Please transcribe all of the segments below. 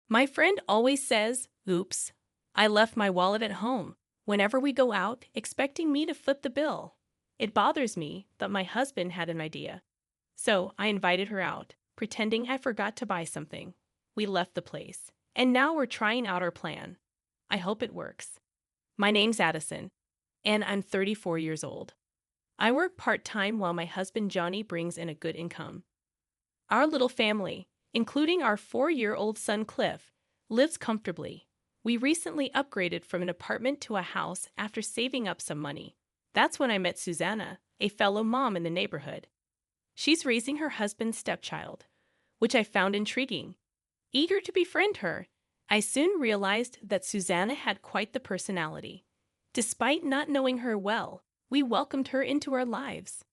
My friend always says, oops, I left my wallet at home whenever we go out, expecting me to foot the bill. It bothers me, but my husband had an idea. So I invited her out, pretending I forgot to buy something. We left the place, and now we're trying out our plan. I hope it works. My name's Addison, and I'm 34 years old. I work part-time while my husband Johnny brings in a good income. Our little family, including our 4-year-old son Cliff, lives comfortably. We recently upgraded from an apartment to a house after saving up some money. That's when I met Susanna, a fellow mom in the neighborhood. She's raising her husband's stepchild, which I found intriguing. Eager to befriend her, I soon realized that Susanna had quite the personality. Despite not knowing her well, we welcomed her into our lives.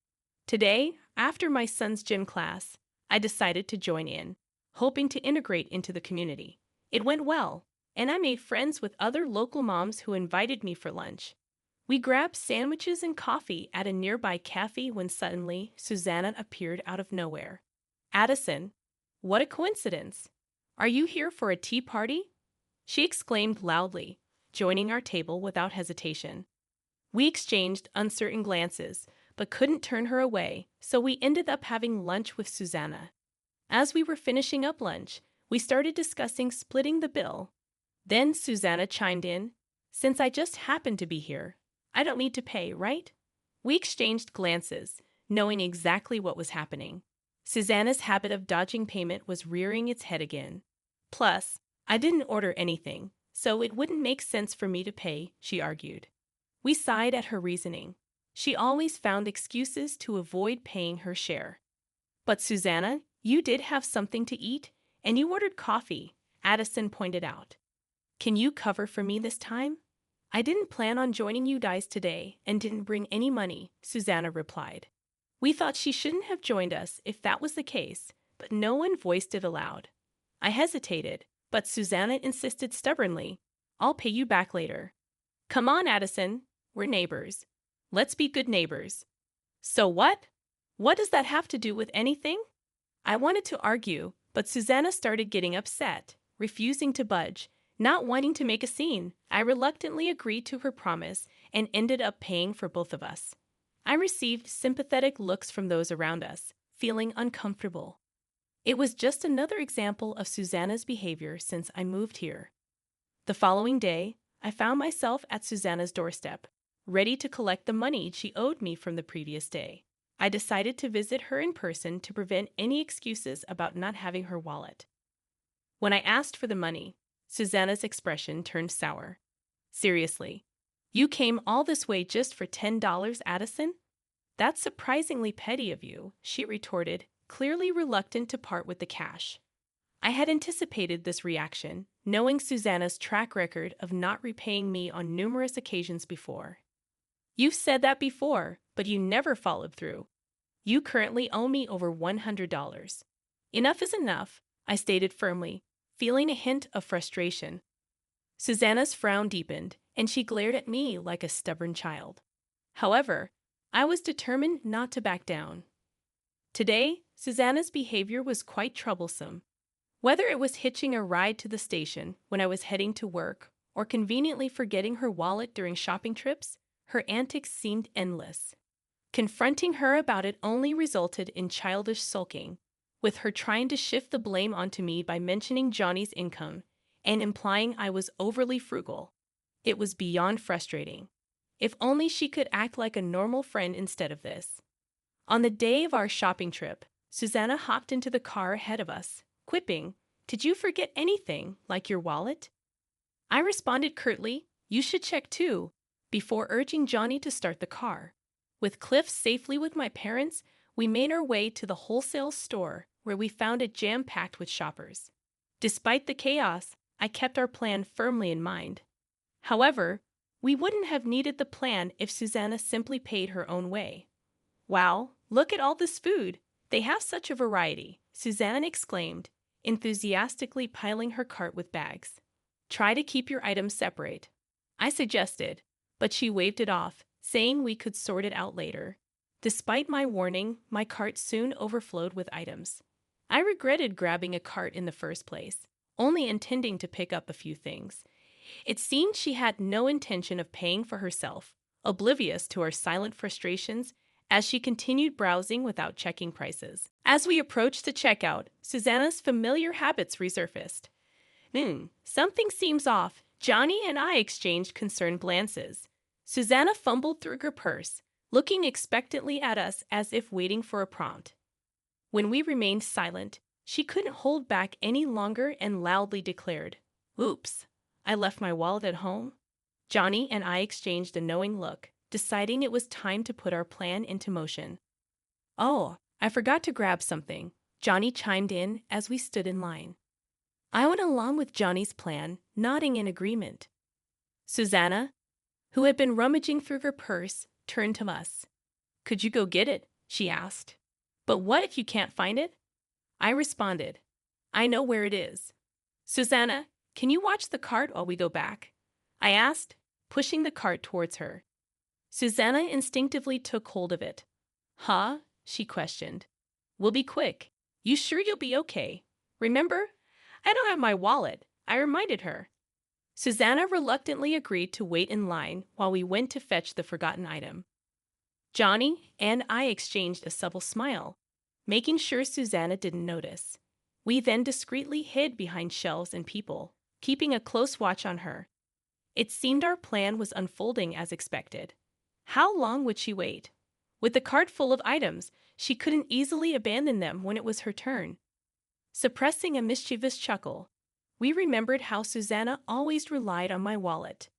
Today, after my son's gym class, I decided to join in, hoping to integrate into the community. It went well, and I made friends with other local moms who invited me for lunch. We grabbed sandwiches and coffee at a nearby cafe when suddenly Susanna appeared out of nowhere. Addison, what a coincidence! Are you here for a tea party? She exclaimed loudly, joining our table without hesitation. We exchanged uncertain glances, but couldn't turn her away, so we ended up having lunch with Susanna. As we were finishing up lunch, we started discussing splitting the bill. Then Susanna chimed in, since I just happened to be here, I don't need to pay, right? We exchanged glances, knowing exactly what was happening. Susanna's habit of dodging payment was rearing its head again. Plus, I didn't order anything, so it wouldn't make sense for me to pay, she argued. We sighed at her reasoning. She always found excuses to avoid paying her share. But Susanna, you did have something to eat, and you ordered coffee, Addison pointed out. Can you cover for me this time? I didn't plan on joining you guys today and didn't bring any money, Susanna replied. We thought she shouldn't have joined us if that was the case, but no one voiced it aloud. I hesitated, but Susanna insisted stubbornly, I'll pay you back later. Come on, Addison, we're neighbors. Let's be good neighbors. So what? What does that have to do with anything? I wanted to argue, but Susanna started getting upset, refusing to budge, not wanting to make a scene. I reluctantly agreed to her promise and ended up paying for both of us. I received sympathetic looks from those around us, feeling uncomfortable. It was just another example of Susanna's behavior since I moved here. The following day, I found myself at Susanna's doorstep, ready to collect the money she owed me from the previous day. I decided to visit her in person to prevent any excuses about not having her wallet. When I asked for the money, Susanna's expression turned sour. Seriously, you came all this way just for $10, Addison? That's surprisingly petty of you, she retorted, clearly reluctant to part with the cash. I had anticipated this reaction, knowing Susanna's track record of not repaying me on numerous occasions before. You've said that before, but you never followed through. You currently owe me over $100. Enough is enough, I stated firmly, feeling a hint of frustration. Susanna's frown deepened, and she glared at me like a stubborn child. However, I was determined not to back down. Today, Susanna's behavior was quite troublesome. Whether it was hitching a ride to the station when I was heading to work or conveniently forgetting her wallet during shopping trips, her antics seemed endless. Confronting her about it only resulted in childish sulking, with her trying to shift the blame onto me by mentioning Johnny's income and implying I was overly frugal. It was beyond frustrating. If only she could act like a normal friend instead of this. On the day of our shopping trip, Susanna hopped into the car ahead of us, quipping, "Did you forget anything, like your wallet?" I responded curtly, "You should check too," before urging Johnny to start the car. With Cliff safely with my parents, we made our way to the wholesale store where we found it jam-packed with shoppers. Despite the chaos, I kept our plan firmly in mind. However, we wouldn't have needed the plan if Susanna simply paid her own way. "Wow, look at all this food! They have such a variety," Susanna exclaimed, enthusiastically piling her cart with bags. "Try to keep your items separate," I suggested, but she waved it off, saying we could sort it out later. Despite my warning, my cart soon overflowed with items. I regretted grabbing a cart in the first place. only intending to pick up a few things. It seemed she had no intention of paying for herself, oblivious to our silent frustrations as she continued browsing without checking prices. As we approached the checkout, Susanna's familiar habits resurfaced. Something seems off. Johnny and I exchanged concerned glances. Susanna fumbled through her purse, looking expectantly at us as if waiting for a prompt. When we remained silent, she couldn't hold back any longer and loudly declared, "Oops, I left my wallet at home." Johnny and I exchanged a knowing look, deciding it was time to put our plan into motion. "Oh, I forgot to grab something," Johnny chimed in as we stood in line. I went along with Johnny's plan, nodding in agreement. Susanna, who had been rummaging through her purse, turned to us. "Could you go get it?" she asked. "But what if you can't find it?" I responded, "I know where it is." "Susanna, can you watch the cart while we go back?" I asked, pushing the cart towards her. Susanna instinctively took hold of it. "Huh?" she questioned. "We'll be quick. You sure you'll be okay? Remember? I don't have my wallet," I reminded her. Susanna reluctantly agreed to wait in line while we went to fetch the forgotten item. Johnny and I exchanged a subtle smile, making sure Susanna didn't notice. We then discreetly hid behind shelves and people, keeping a close watch on her. It seemed our plan was unfolding as expected. How long would she wait? With the cart full of items, she couldn't easily abandon them when it was her turn. Suppressing a mischievous chuckle, we remembered how Susanna always relied on my wallet.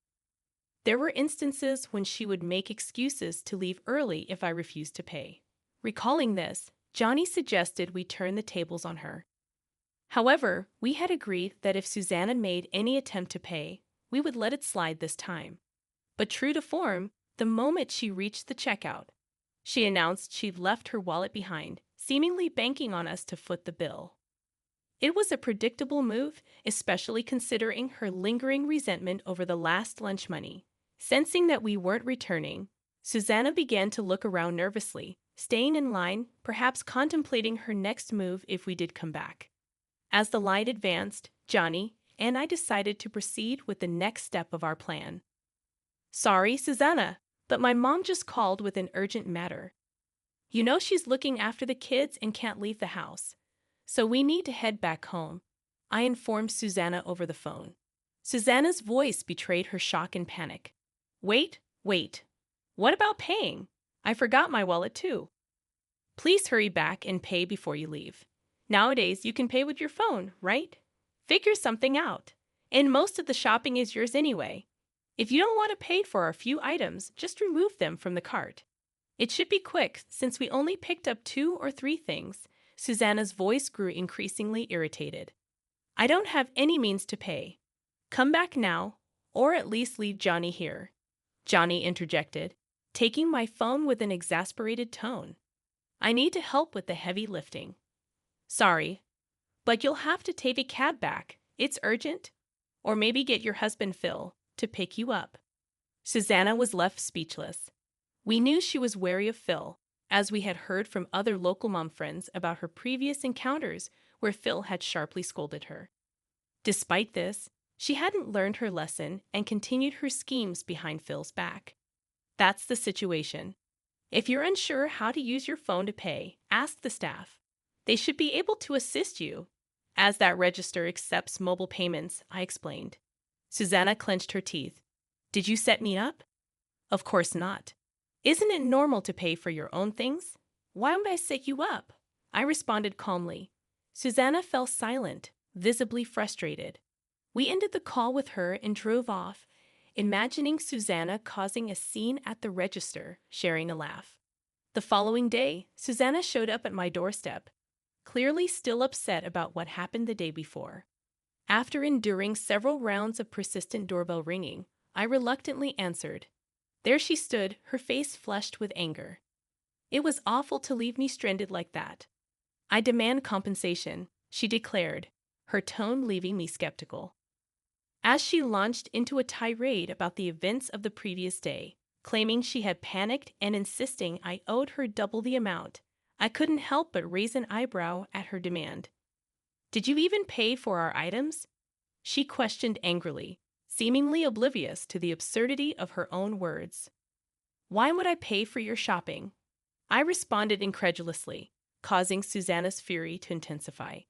There were instances when she would make excuses to leave early if I refused to pay. Recalling this, Johnny suggested we turn the tables on her. However, we had agreed that if Susanna made any attempt to pay, we would let it slide this time. But true to form, the moment she reached the checkout, she announced she'd left her wallet behind, seemingly banking on us to foot the bill. It was a predictable move, especially considering her lingering resentment over the last lunch money. Sensing that we weren't returning, Susanna began to look around nervously, staying in line, perhaps contemplating her next move if we did come back. As the line advanced, Johnny and I decided to proceed with the next step of our plan. "Sorry, Susanna, but my mom just called with an urgent matter. You know she's looking after the kids and can't leave the house, so we need to head back home," I informed Susanna over the phone. Susanna's voice betrayed her shock and panic. Wait. What about paying? I forgot my wallet too." "Please hurry back and pay before you leave. Nowadays, you can pay with your phone, right? Figure something out. And most of the shopping is yours anyway. If you don't want to pay for a few items, just remove them from the cart. It should be quick since we only picked up 2 or 3 things." Susanna's voice grew increasingly irritated. "I don't have any means to pay. Come back now, or at least leave Johnny here," Johnny interjected, taking my phone with an exasperated tone. "I need to help with the heavy lifting." "Sorry, but you'll have to take a cab back. It's urgent. Or maybe get your husband Phil to pick you up." Susanna was left speechless. We knew she was wary of Phil, as we had heard from other local mom friends about her previous encounters where Phil had sharply scolded her. Despite this, she hadn't learned her lesson and continued her schemes behind Phil's back. That's the situation. If you're unsure how to use your phone to pay, ask the staff. They should be able to assist you. "As that register accepts mobile payments," I explained. Susanna clenched her teeth. "Did you set me up?" "Of course not. Isn't it normal to pay for your own things? Why would I set you up?" I responded calmly. Susanna fell silent, visibly frustrated. We ended the call with her and drove off, imagining Susanna causing a scene at the register, sharing a laugh. The following day, Susanna showed up at my doorstep, clearly still upset about what happened the day before. After enduring several rounds of persistent doorbell ringing, I reluctantly answered. There she stood, her face flushed with anger. "It was awful to leave me stranded like that. I demand compensation," she declared, her tone leaving me skeptical. As she launched into a tirade about the events of the previous day, claiming she had panicked and insisting I owed her double the amount, I couldn't help but raise an eyebrow at her demand. "Did you even pay for our items? she questioned angrily, seemingly oblivious to the absurdity of her own words. "Why would I pay for your shopping?" I responded incredulously, causing Susanna's fury to intensify.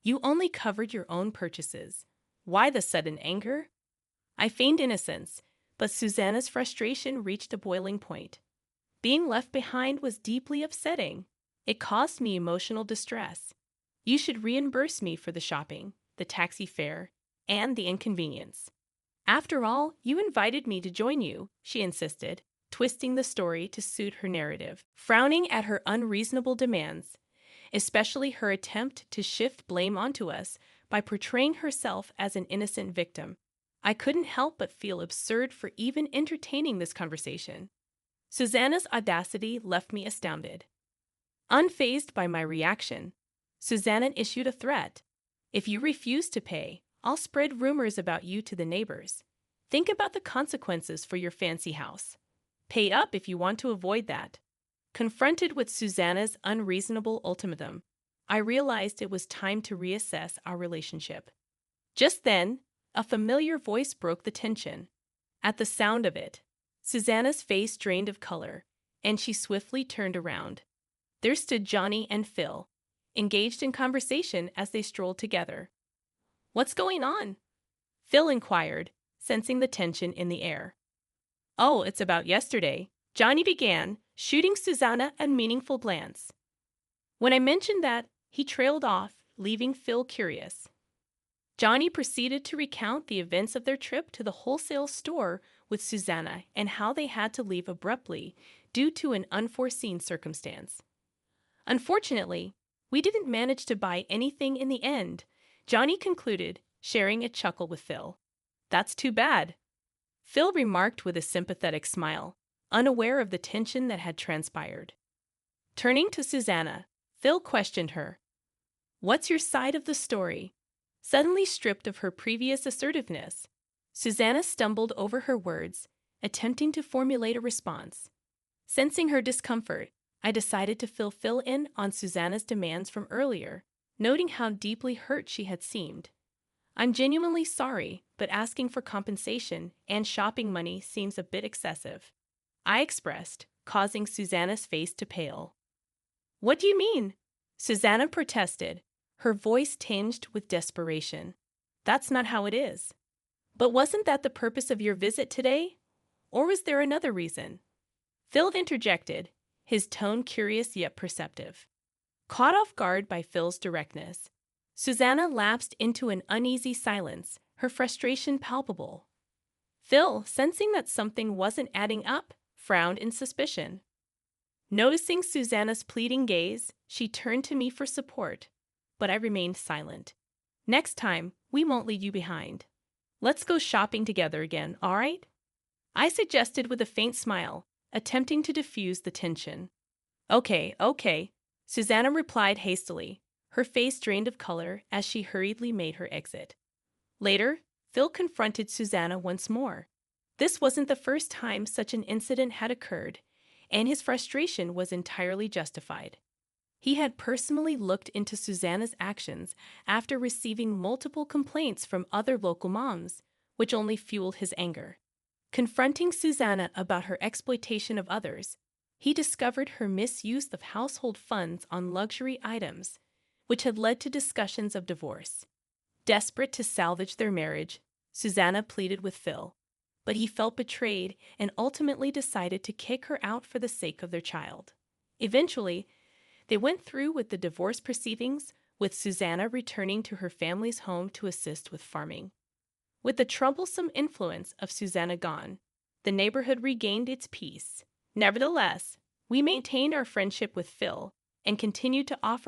"You only covered your own purchases. Why the sudden anger?" I feigned innocence, but Susanna's frustration reached a boiling point. Being left behind was deeply upsetting. It caused me emotional distress. "You should reimburse me for the shopping, the taxi fare, and the inconvenience. After all, you invited me to join you," she insisted, twisting the story to suit her narrative, frowning at her unreasonable demands, especially her attempt to shift blame onto us by portraying herself as an innocent victim. I couldn't help but feel absurd for even entertaining this conversation. Susanna's audacity left me astounded. Unfazed by my reaction, Susanna issued a threat. "If you refuse to pay, I'll spread rumors about you to the neighbors. Think about the consequences for your fancy house. Pay up if you want to avoid that." Confronted with Susanna's unreasonable ultimatum, I realized it was time to reassess our relationship. Just then, a familiar voice broke the tension. At the sound of it, Susanna's face drained of color, and she swiftly turned around. There stood Johnny and Phil, engaged in conversation as they strolled together. "What's going on?" Phil inquired, sensing the tension in the air. "Oh, it's about yesterday," Johnny began, shooting Susanna a meaningful glance. When I mentioned that, he trailed off, leaving Phil curious. Johnny proceeded to recount the events of their trip to the wholesale store with Susanna and how they had to leave abruptly due to an unforeseen circumstance. "Unfortunately, we didn't manage to buy anything in the end," Johnny concluded, sharing a chuckle with Phil. "That's too bad," Phil remarked with a sympathetic smile, unaware of the tension that had transpired. Turning to Susanna, Phil questioned her. "What's your side of the story?" Suddenly stripped of her previous assertiveness, Susanna stumbled over her words, attempting to formulate a response. Sensing her discomfort, I decided to fill Phil in on Susanna's demands from earlier, noting how deeply hurt she had seemed. "I'm genuinely sorry, but asking for compensation and shopping money seems a bit excessive," I expressed, causing Susanna's face to pale. "What do you mean?" Susanna protested, her voice tinged with desperation. "That's not how it is." "But wasn't that the purpose of your visit today? Or was there another reason?" Phil interjected, his tone curious yet perceptive. Caught off guard by Phil's directness, Susanna lapsed into an uneasy silence, her frustration palpable. Phil, sensing that something wasn't adding up, frowned in suspicion. Noticing Susanna's pleading gaze, she turned to me for support, but I remained silent. "Next time, we won't leave you behind. Let's go shopping together again, all right?" I suggested with a faint smile, attempting to diffuse the tension. Okay, Susanna replied hastily, her face drained of color as she hurriedly made her exit. Later, Phil confronted Susanna once more. This wasn't the first time such an incident had occurred, and his frustration was entirely justified. He had personally looked into Susanna's actions after receiving multiple complaints from other local moms, which only fueled his anger. Confronting Susanna about her exploitation of others, he discovered her misuse of household funds on luxury items, which had led to discussions of divorce. Desperate to salvage their marriage, Susanna pleaded with Phil, but he felt betrayed and ultimately decided to kick her out for the sake of their child. Eventually, they went through with the divorce proceedings, with Susanna returning to her family's home to assist with farming. With the troublesome influence of Susanna gone, the neighborhood regained its peace. Nevertheless, we maintained our friendship with Phil and continued to offer